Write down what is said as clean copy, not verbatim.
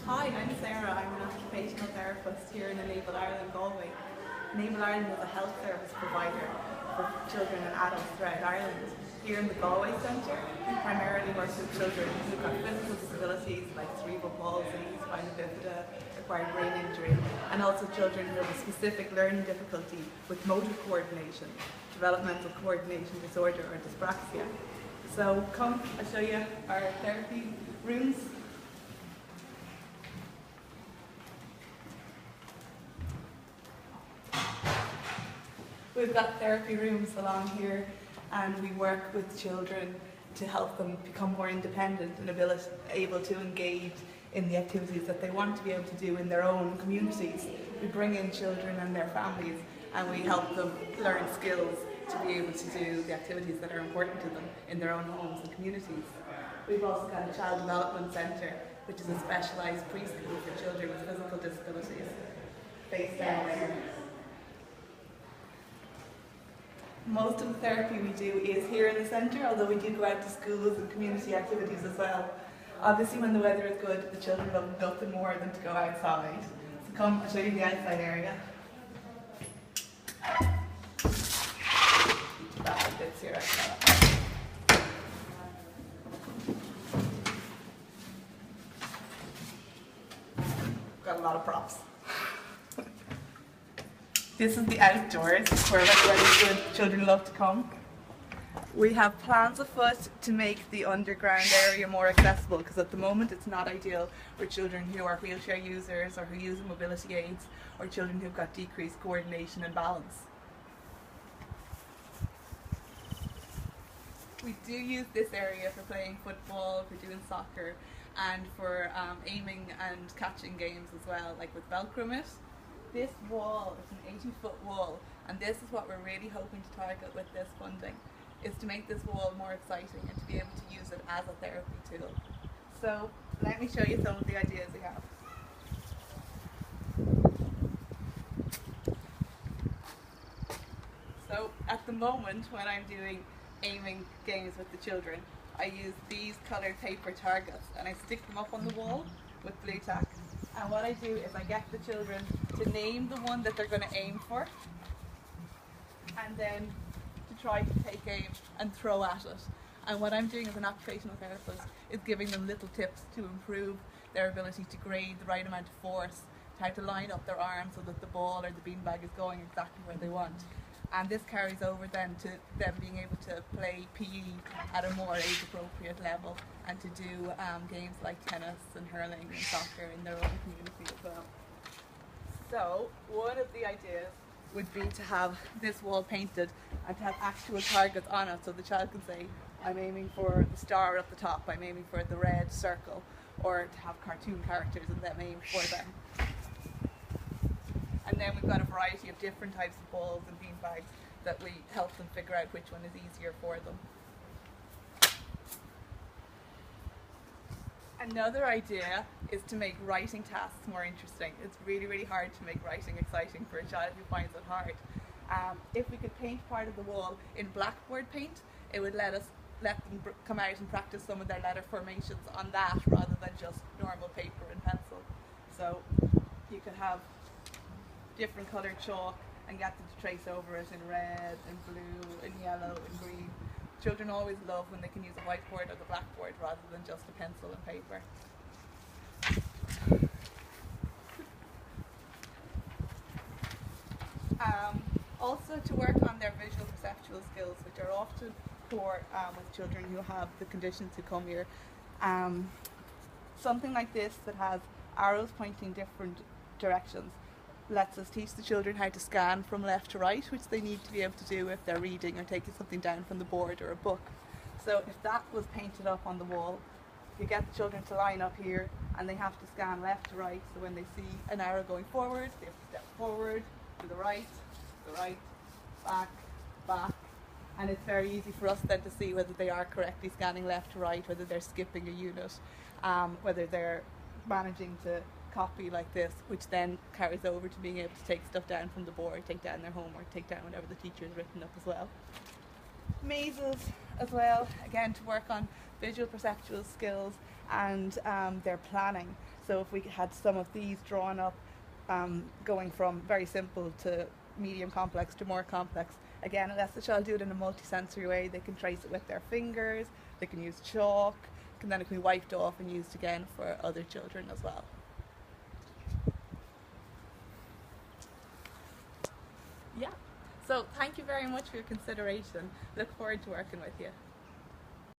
Hi, I'm Sarah. I'm an occupational therapist here in Enable Ireland, Galway. Enable Ireland is a health service provider for children and adults throughout Ireland. Here in the Galway Centre, we primarily work with children who've got physical disabilities like cerebral palsy, spina bifida, acquired brain injury, and also children who have a specific learning difficulty with motor coordination, developmental coordination disorder or dyspraxia. So come, I'll show you our therapy rooms. We've got therapy rooms along here, and we work with children to help them become more independent and able to engage in the activities that they want to be able to do in their own communities. We bring in children and their families, and we help them learn skills to be able to do the activities that are important to them in their own homes and communities. We've also got a child development centre, which is a specialised preschool for children with physical disabilities, based down there. Most of the therapy we do is here in the centre, although we do go out to schools and community activities as well. Obviously when the weather is good, the children love nothing more than to go outside. So come, I'll show you the outside area. Bits here, got a lot of props. This is the outdoors, where good children love to come. We have plans afoot to make the underground area more accessible, because at the moment it's not ideal for children who are wheelchair users or who use mobility aids, or children who've got decreased coordination and balance. We do use this area for playing football, for doing soccer, and for aiming and catching games as well, like with Velcro Mitt. This wall is an 80-foot wall, and this is what we're really hoping to target with this funding, is to make this wall more exciting and to be able to use it as a therapy tool. So let me show you some of the ideas we have. So at the moment, when I'm doing aiming games with the children, I use these coloured paper targets and I stick them up on the wall with blue tack. And what I do is I get the children to name the one that they're going to aim for, and then to try to take aim and throw at it. And what I'm doing as an occupational therapist is giving them little tips to improve their ability to grade the right amount of force, how to line up their arms so that the ball or the beanbag is going exactly where they want. And this carries over then to them being able to play PE at a more age-appropriate level, and to do games like tennis and hurling and soccer in their own community as well. So one of the ideas would be to have this wall painted and to have actual targets on it, so the child can say, I'm aiming for the star up the top, I'm aiming for the red circle, or to have cartoon characters and them aim for them. And then we've got a variety of different types of balls and beanbags that we help them figure out which one is easier for them. Another idea is to make writing tasks more interesting. It's really, really hard to make writing exciting for a child who finds it hard. If we could paint part of the wall in blackboard paint, it would let them come out and practice some of their letter formations on that rather than just normal paper and pencil. So you could have different coloured chalk and get them to trace over it in red and blue and yellow and green. Children always love when they can use a whiteboard or the blackboard rather than just a pencil and paper. Also to work on their visual perceptual skills, which are often poor with children who have the conditions who come here. Something like this that has arrows pointing different directions lets us teach the children how to scan from left to right, which they need to be able to do if they're reading or taking something down from the board or a book. So if that was painted up on the wall, you get the children to line up here and they have to scan left to right, so when they see an arrow going forward, they have to step forward, to the right, back, back, and it's very easy for us then to see whether they are correctly scanning left to right, whether they're skipping a unit, whether they're managing to copy like this, which then carries over to being able to take stuff down from the board, take down their homework, take down whatever the teacher has written up as well. Mazes as well, again to work on visual perceptual skills and their planning. So if we had some of these drawn up, going from very simple to medium complex to more complex, again, it lets the child do it in a multisensory way. They can trace it with their fingers, they can use chalk, and then it can be wiped off and used again for other children as well. Yeah. So thank you very much for your consideration. Look forward to working with you.